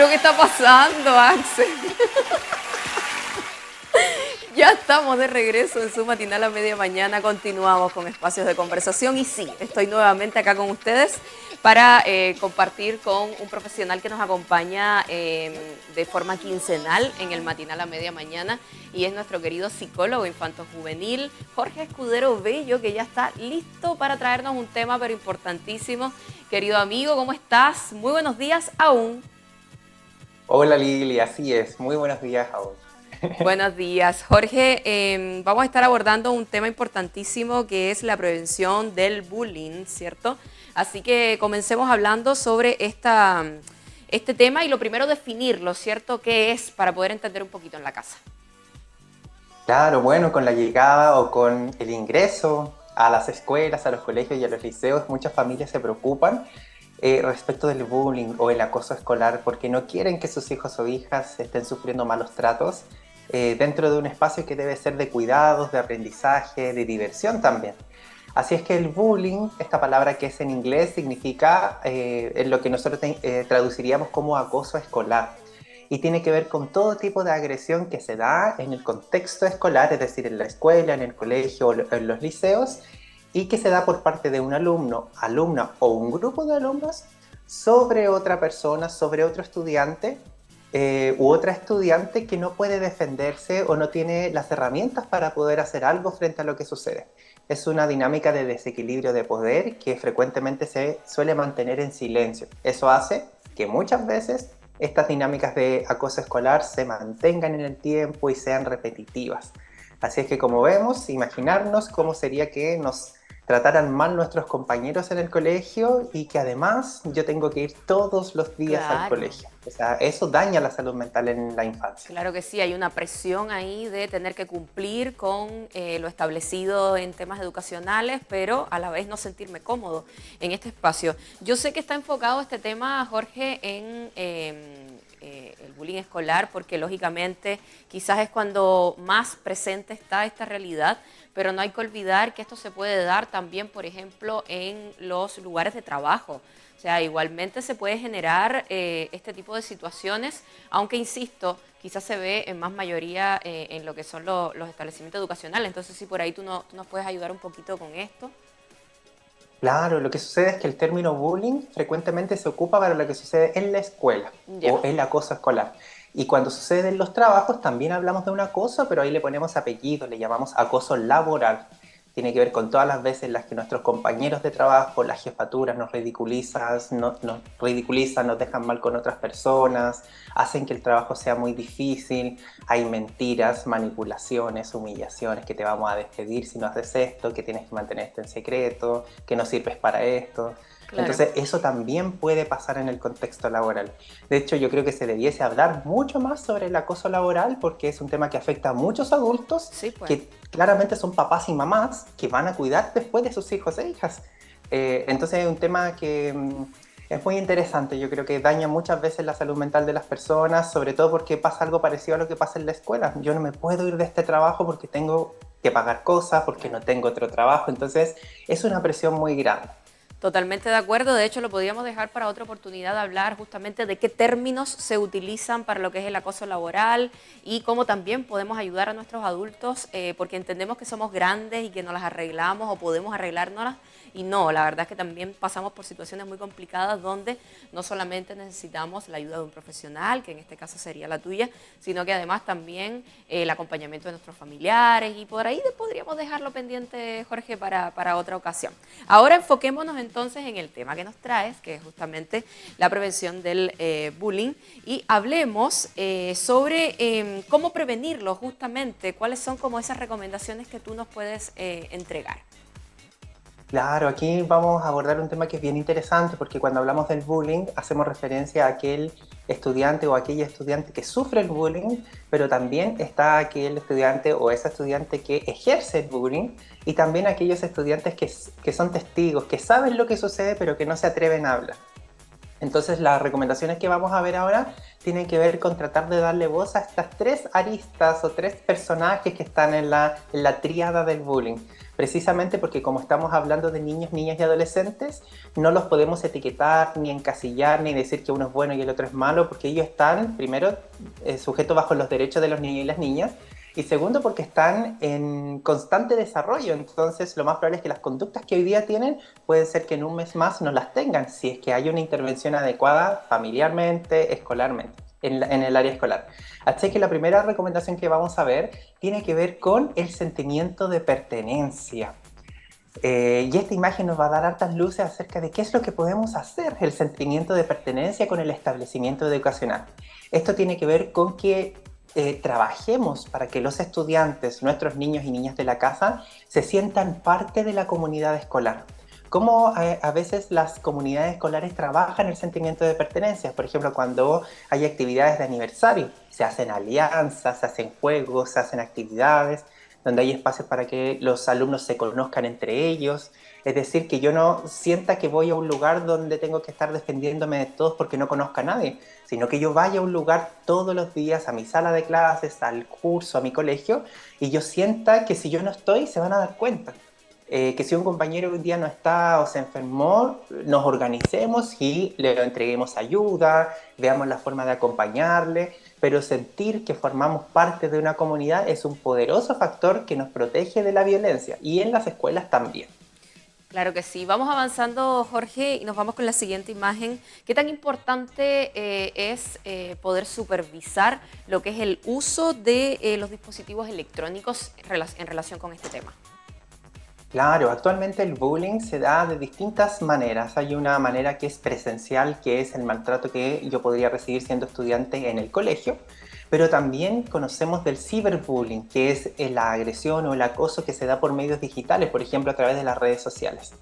¿Pero qué está pasando, Axel? Ya estamos de regreso en su matinal a media mañana. Continuamos con espacios de conversación y sí, estoy nuevamente acá con ustedes para compartir con un profesional que nos acompaña de forma quincenal en el matinal a media mañana y es nuestro querido psicólogo infanto-juvenil Jorge Escudero Bello, que ya está listo para traernos un tema pero importantísimo. Querido amigo, ¿cómo estás? Muy buenos días aún. Hola Lili, así es. Muy buenos días a vos. Buenos días, Jorge. Vamos a estar abordando un tema importantísimo que es la prevención del bullying, ¿cierto? Así que comencemos hablando sobre este tema y lo primero definirlo, ¿cierto? ¿Qué es para poder entender un poquito en la casa? Claro, bueno, con la llegada o con el ingreso a las escuelas, a los colegios y a los liceos, muchas familias se preocupan respecto del bullying o el acoso escolar porque no quieren que sus hijos o hijas estén sufriendo malos tratos dentro de un espacio que debe ser de cuidados, de aprendizaje, de diversión también. Así es que el bullying, esta palabra que es en inglés, significa en lo que nosotros traduciríamos como acoso escolar. Y tiene que ver con todo tipo de agresión que se da en el contexto escolar, es decir, en la escuela, en el colegio o en los liceos, y que se da por parte de un alumno, alumna o un grupo de alumnos sobre otra persona, sobre otro estudiante u otra estudiante que no puede defenderse o no tiene las herramientas para poder hacer algo frente a lo que sucede. Es una dinámica de desequilibrio de poder que frecuentemente se suele mantener en silencio. Eso hace que muchas veces estas dinámicas de acoso escolar se mantengan en el tiempo y sean repetitivas. Así es que como vemos, imaginarnos cómo sería que nos trataran mal nuestros compañeros en el colegio y que además yo tengo que ir todos los días al Claro. colegio. O sea, eso daña la salud mental en la infancia. Claro que sí, hay una presión ahí de tener que cumplir con lo establecido en temas educacionales, pero a la vez no sentirme cómodo en este espacio. Yo sé que está enfocado este tema, Jorge, en el bullying escolar, porque lógicamente quizás es cuando más presente está esta realidad, pero no hay que olvidar que esto se puede dar también, por ejemplo, en los lugares de trabajo. O sea, igualmente se puede generar este tipo de situaciones, aunque insisto, quizás se ve en más mayoría en lo que son los establecimientos educacionales. Entonces, si por ahí tú nos puedes ayudar un poquito con esto. Claro, lo que sucede es que el término bullying frecuentemente se ocupa para lo que sucede en la escuela Ya. o el acoso escolar. Y cuando sucede en los trabajos también hablamos de un acoso, pero ahí le ponemos apellido, le llamamos acoso laboral. Tiene que ver con todas las veces en las que nuestros compañeros de trabajo, las jefaturas nos ridiculizan, nos dejan mal con otras personas, hacen que el trabajo sea muy difícil, hay mentiras, manipulaciones, humillaciones, que te vamos a despedir si no haces esto, que tienes que mantener esto en secreto, que no sirves para esto. Claro. Entonces eso también puede pasar en el contexto laboral. De hecho, yo creo que se debiese hablar mucho más sobre el acoso laboral porque es un tema que afecta a muchos adultos Sí, pues. que claramente son papás y mamás que van a cuidar después de sus hijos e hijas. Entonces es un tema que es muy interesante. Yo creo que daña muchas veces la salud mental de las personas, sobre todo porque pasa algo parecido a lo que pasa en la escuela. Yo no me puedo ir de este trabajo porque tengo que pagar cosas, porque Claro. no tengo otro trabajo. Entonces es una presión muy grande. Totalmente de acuerdo, de hecho lo podríamos dejar para otra oportunidad de hablar justamente de qué términos se utilizan para lo que es el acoso laboral y cómo también podemos ayudar a nuestros adultos porque entendemos que somos grandes y que nos las arreglamos o podemos arreglárnoslas y no, la verdad es que también pasamos por situaciones muy complicadas donde no solamente necesitamos la ayuda de un profesional, que en este caso sería la tuya, sino que además también el acompañamiento de nuestros familiares y por ahí podríamos dejarlo pendiente, Jorge, para otra ocasión. Ahora enfoquémonos entonces en el tema que nos traes, que es justamente la prevención del bullying, y hablemos sobre cómo prevenirlo justamente, cuáles son como esas recomendaciones que tú nos puedes entregar. Claro, aquí vamos a abordar un tema que es bien interesante porque cuando hablamos del bullying hacemos referencia a aquel estudiante o aquella estudiante que sufre el bullying, pero también está aquel estudiante o esa estudiante que ejerce el bullying y también aquellos estudiantes que son testigos, que saben lo que sucede pero que no se atreven a hablar. Entonces las recomendaciones que vamos a ver ahora tienen que ver con tratar de darle voz a estas tres aristas o tres personajes que están en la tríada del bullying. Precisamente porque como estamos hablando de niños, niñas y adolescentes, no los podemos etiquetar, ni encasillar, ni decir que uno es bueno y el otro es malo, porque ellos están, primero, sujetos bajo los derechos de los niños y las niñas, y segundo, porque están en constante desarrollo. Entonces, lo más probable es que las conductas que hoy día tienen, puede ser que en un mes más no las tengan, si es que hay una intervención adecuada familiarmente, escolarmente, en el área escolar. Así que la primera recomendación que vamos a ver tiene que ver con el sentimiento de pertenencia. Y esta imagen nos va a dar hartas luces acerca de qué es lo que podemos hacer, el sentimiento de pertenencia con el establecimiento educacional. Esto tiene que ver con que trabajemos para que los estudiantes, nuestros niños y niñas de la casa, se sientan parte de la comunidad escolar. Cómo a veces las comunidades escolares trabajan el sentimiento de pertenencia. Por ejemplo, cuando hay actividades de aniversario, se hacen alianzas, se hacen juegos, se hacen actividades, donde hay espacios para que los alumnos se conozcan entre ellos. Es decir, que yo no sienta que voy a un lugar donde tengo que estar defendiéndome de todos porque no conozco a nadie, sino que yo vaya a un lugar todos los días, a mi sala de clases, al curso, a mi colegio, y yo sienta que si yo no estoy, se van a dar cuenta. Que si un compañero un día no está o se enfermó, nos organicemos y le entreguemos ayuda, veamos la forma de acompañarle, pero sentir que formamos parte de una comunidad es un poderoso factor que nos protege de la violencia, y en las escuelas también. Claro que sí. Vamos avanzando, Jorge, y nos vamos con la siguiente imagen. ¿Qué tan importante es poder supervisar lo que es el uso de los dispositivos electrónicos en relación con este tema? Claro, actualmente el bullying se da de distintas maneras. Hay una manera que es presencial, que es el maltrato que yo podría recibir siendo estudiante en el colegio, pero también conocemos del ciberbullying, que es la agresión o el acoso que se da por medios digitales, por ejemplo, a través de las redes sociales.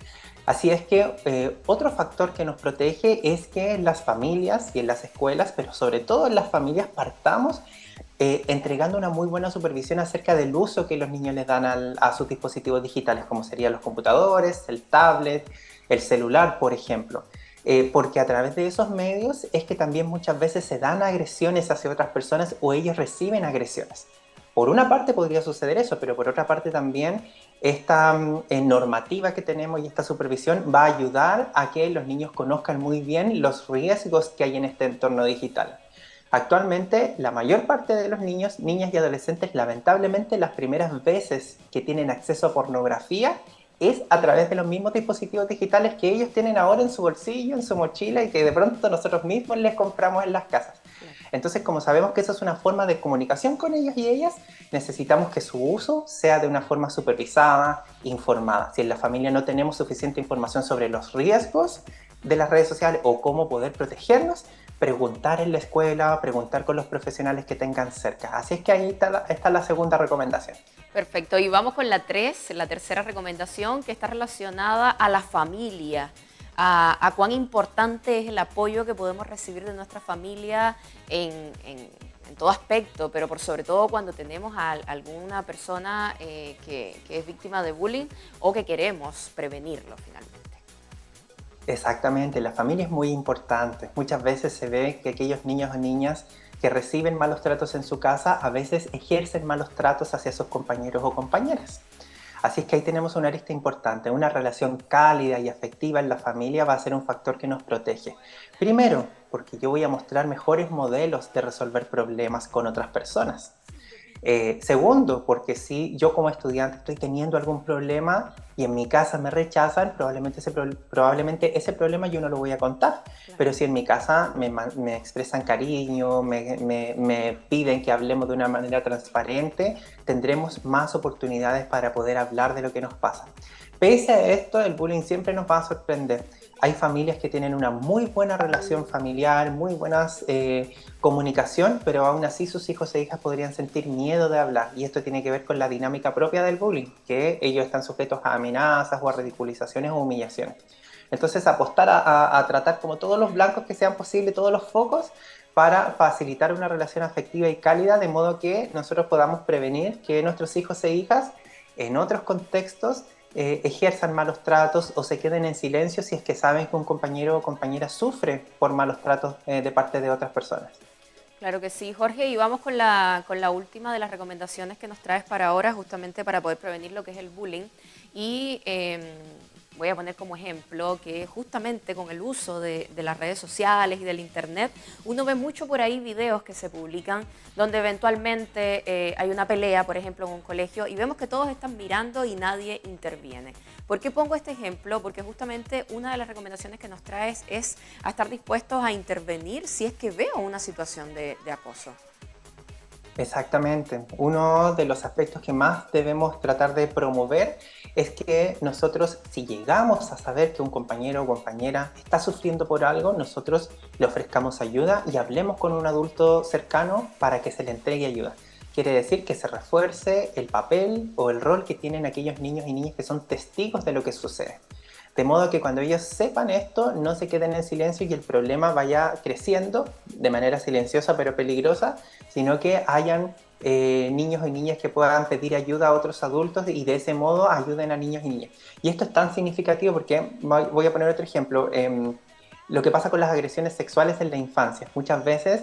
Así es que otro factor que nos protege es que en las familias y en las escuelas, pero sobre todo en las familias, partamos entregando una muy buena supervisión acerca del uso que los niños les dan a sus dispositivos digitales, como serían los computadores, el tablet, el celular, por ejemplo. Porque a través de esos medios es que también muchas veces se dan agresiones hacia otras personas o ellos reciben agresiones. Por una parte podría suceder eso, pero por otra parte también esta normativa que tenemos y esta supervisión va a ayudar a que los niños conozcan muy bien los riesgos que hay en este entorno digital. Actualmente, la mayor parte de los niños, niñas y adolescentes, lamentablemente, las primeras veces que tienen acceso a pornografía es a través de los mismos dispositivos digitales que ellos tienen ahora en su bolsillo, en su mochila, y que de pronto nosotros mismos les compramos en las casas. Entonces, como sabemos que esa es una forma de comunicación con ellos y ellas, necesitamos que su uso sea de una forma supervisada, informada. Si en la familia no tenemos suficiente información sobre los riesgos de las redes sociales o cómo poder protegernos, preguntar en la escuela, preguntar con los profesionales que tengan cerca. Así es que ahí está la segunda recomendación. Perfecto, y vamos con la tercera recomendación, que está relacionada a la familia, a cuán importante es el apoyo que podemos recibir de nuestra familia en todo aspecto, pero por sobre todo cuando tenemos a alguna persona que es víctima de bullying o que queremos prevenirlo finalmente. Exactamente, la familia es muy importante. Muchas veces se ve que aquellos niños o niñas que reciben malos tratos en su casa a veces ejercen malos tratos hacia sus compañeros o compañeras. Así es que ahí tenemos una arista importante. Una relación cálida y afectiva en la familia va a ser un factor que nos protege. Primero, porque yo voy a mostrar mejores modelos de resolver problemas con otras personas. Segundo, porque si yo como estudiante estoy teniendo algún problema y en mi casa me rechazan, probablemente ese problema yo no lo voy a contar. Claro. Pero si en mi casa me expresan cariño, me piden que hablemos de una manera transparente, tendremos más oportunidades para poder hablar de lo que nos pasa. Pese a esto, el bullying siempre nos va a sorprender. Hay familias que tienen una muy buena relación familiar, muy buena comunicación, pero aún así sus hijos e hijas podrían sentir miedo de hablar. Y esto tiene que ver con la dinámica propia del bullying, que ellos están sujetos a amenazas o a ridiculizaciones o humillaciones. Entonces, apostar a tratar como todos los blancos que sean posibles, todos los focos, para facilitar una relación afectiva y cálida, de modo que nosotros podamos prevenir que nuestros hijos e hijas, en otros contextos, ejerzan malos tratos o se queden en silencio si es que saben que un compañero o compañera sufre por malos tratos de parte de otras personas. Claro que sí, Jorge, y vamos con la última de las recomendaciones que nos traes para ahora, justamente para poder prevenir lo que es el bullying. Y voy a poner como ejemplo que justamente con el uso de las redes sociales y del internet, uno ve mucho por ahí videos que se publican donde eventualmente hay una pelea, por ejemplo, en un colegio, y vemos que todos están mirando y nadie interviene. ¿Por qué pongo este ejemplo? Porque justamente una de las recomendaciones que nos traes es a estar dispuestos a intervenir si es que veo una situación de acoso. Exactamente. Uno de los aspectos que más debemos tratar de promover es que nosotros, si llegamos a saber que un compañero o compañera está sufriendo por algo, nosotros le ofrezcamos ayuda y hablemos con un adulto cercano para que se le entregue ayuda. Quiere decir que se refuerce el papel o el rol que tienen aquellos niños y niñas que son testigos de lo que sucede. De modo que cuando ellos sepan esto, no se queden en silencio y el problema vaya creciendo de manera silenciosa pero peligrosa, sino que hayan niños y niñas que puedan pedir ayuda a otros adultos y de ese modo ayuden a niños y niñas. Y esto es tan significativo porque, voy a poner otro ejemplo, lo que pasa con las agresiones sexuales en la infancia. Muchas veces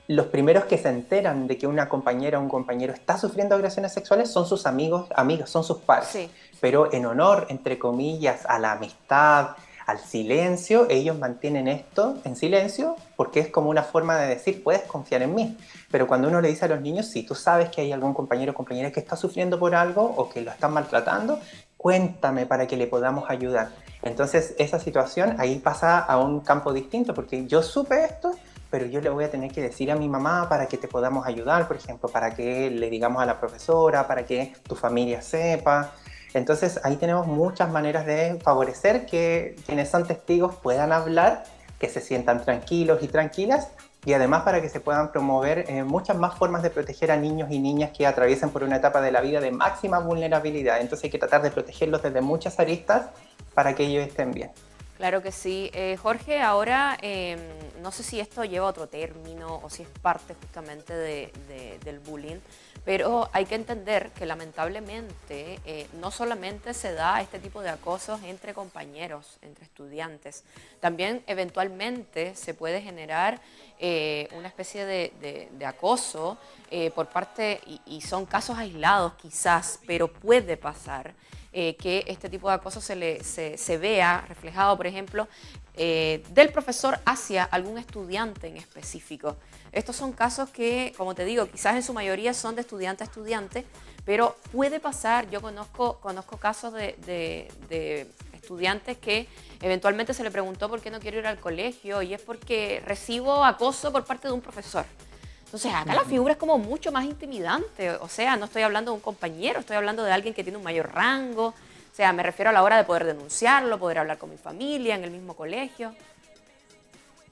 los primeros que se enteran de que una compañera o un compañero está sufriendo agresiones sexuales son sus amigos, amigas, son sus padres. Sí, Pero en honor, entre comillas, a la amistad, al silencio, ellos mantienen esto en silencio porque es como una forma de decir, puedes confiar en mí. Pero cuando uno le dice a los niños, si tú sabes que hay algún compañero o compañera que está sufriendo por algo o que lo están maltratando, cuéntame para que le podamos ayudar. Entonces esa situación ahí pasa a un campo distinto porque yo supe esto, pero yo le voy a tener que decir a mi mamá para que te podamos ayudar, por ejemplo, para que le digamos a la profesora, para que tu familia sepa. Entonces ahí tenemos muchas maneras de favorecer que quienes son testigos puedan hablar, que se sientan tranquilos y tranquilas y además para que se puedan promover muchas más formas de proteger a niños y niñas que atraviesen por una etapa de la vida de máxima vulnerabilidad. Entonces hay que tratar de protegerlos desde muchas aristas para que ellos estén bien. claro que sí. Jorge, ahora no sé si esto lleva otro término o si es parte justamente del bullying, pero hay que entender que lamentablemente no solamente se da este tipo de acosos entre compañeros, entre estudiantes, también eventualmente se puede generar una especie de acoso por parte, y son casos aislados quizás, pero puede pasar que este tipo de acoso se vea reflejado, por ejemplo, del profesor hacia algún estudiante en específico. Estos son casos que, como te digo, quizás en su mayoría son de estudiante a estudiante, pero puede pasar, yo conozco casos de estudiantes que eventualmente se le preguntó por qué no quiero ir al colegio y es porque recibo acoso por parte de un profesor. Entonces acá la figura es como mucho más intimidante, o sea, no estoy hablando de un compañero, estoy hablando de alguien que tiene un mayor rango, o sea, me refiero a la hora de poder denunciarlo, poder hablar con mi familia en el mismo colegio.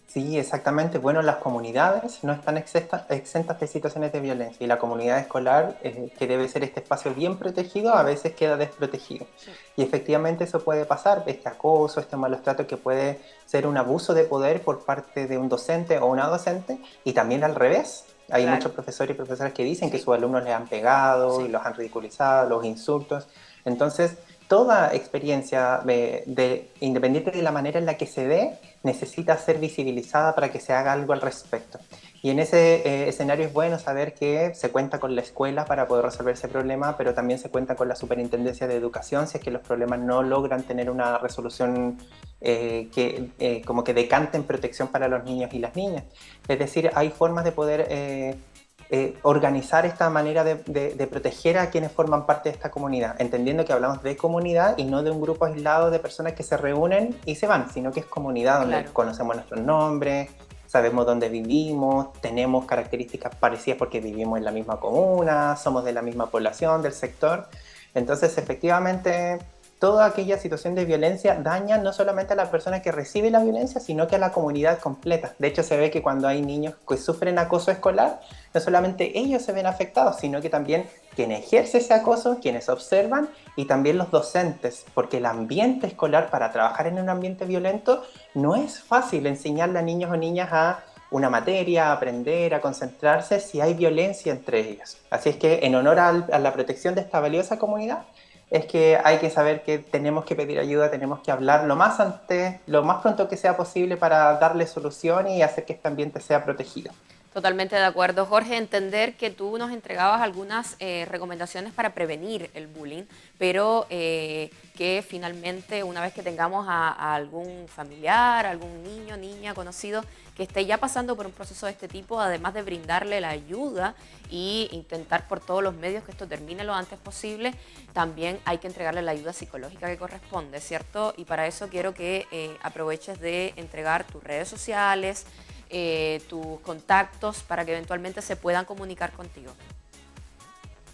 Sí, exactamente. Bueno, las comunidades no están exentas de situaciones de violencia y la comunidad escolar, que debe ser este espacio bien protegido, a veces queda desprotegido. Sí. Y efectivamente eso puede pasar, este acoso, este malos tratos que puede ser un abuso de poder por parte de un docente o una docente y también al revés. Hay Claro, muchos profesores y profesoras que dicen que sí, sus alumnos les han pegado y sí. los han ridiculizado, los insultos. Entonces, toda experiencia, independiente de la manera en la que se dé, necesita ser visibilizada para que se haga algo al respecto. Y en ese escenario es bueno saber que se cuenta con la escuela para poder resolver ese problema, pero también se cuenta con la Superintendencia de Educación si es que los problemas no logran tener una resolución como que decante en protección para los niños y las niñas. Es decir, hay formas de poder organizar esta manera de proteger a quienes forman parte de esta comunidad, entendiendo que hablamos de comunidad y no de un grupo aislado de personas que se reúnen y se van, sino que es comunidad donde Claro. conocemos nuestros nombres, sabemos dónde vivimos, tenemos características parecidas porque vivimos en la misma comuna, somos de la misma población, del sector. Entonces, efectivamente, toda aquella situación de violencia daña no solamente a la persona que recibe la violencia, sino que a la comunidad completa. De hecho, se ve que cuando hay niños que sufren acoso escolar, no solamente ellos se ven afectados, sino que también quien ejerce ese acoso, quienes observan y también los docentes, porque el ambiente escolar para trabajar en un ambiente violento no es fácil enseñarle a niños o niñas a una materia, a aprender, a concentrarse si hay violencia entre ellos. Así es que en honor a la protección de esta valiosa comunidad, es que hay que saber que tenemos que pedir ayuda, tenemos que hablar lo más pronto que sea posible para darle solución y hacer que este ambiente sea protegido. Totalmente de acuerdo, Jorge. Entender que tú nos entregabas algunas recomendaciones para prevenir el bullying, pero que finalmente una vez que tengamos a algún familiar, algún niño, niña conocido que esté ya pasando por un proceso de este tipo, además de brindarle la ayuda y intentar por todos los medios que esto termine lo antes posible, también hay que entregarle la ayuda psicológica que corresponde, ¿cierto? Y para eso quiero que aproveches de entregar tus redes sociales, tus contactos para que eventualmente se puedan comunicar contigo.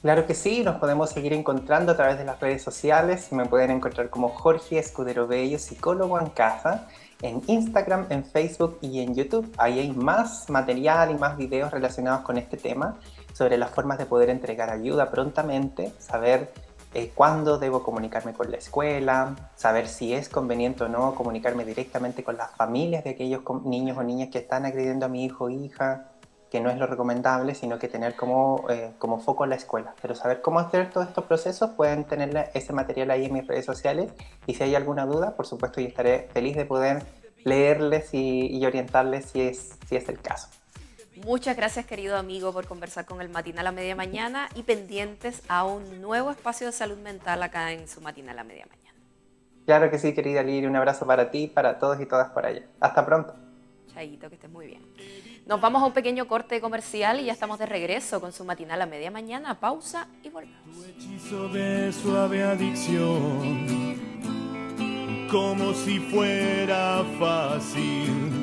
Claro que sí, nos podemos seguir encontrando a través de las redes sociales. Me pueden encontrar como Jorge Escudero Bello, psicólogo en casa, en Instagram, en Facebook y en YouTube. Ahí hay más material y más videos relacionados con este tema, sobre las formas de poder entregar ayuda prontamente, saber cuándo debo comunicarme con la escuela, saber si es conveniente o no comunicarme directamente con las familias de aquellos niños o niñas que están agrediendo a mi hijo o hija, que no es lo recomendable, sino que tener como foco la escuela. Pero saber cómo hacer todos estos procesos, pueden tener ese material ahí en mis redes sociales, y si hay alguna duda, por supuesto, yo estaré feliz de poder leerles y orientarles si es el caso. Muchas gracias, querido amigo, por conversar con el Matinal a Media Mañana y pendientes a un nuevo espacio de salud mental acá en su Matinal a Media Mañana. Claro que sí, querida Lili, un abrazo para ti, para todos y todas por allá. Hasta pronto. Chaito, que estés muy bien. Nos vamos a un pequeño corte comercial y ya estamos de regreso con su Matinal a Media Mañana. Pausa y volvemos. Tu hechizo de suave adicción, como si fuera fácil.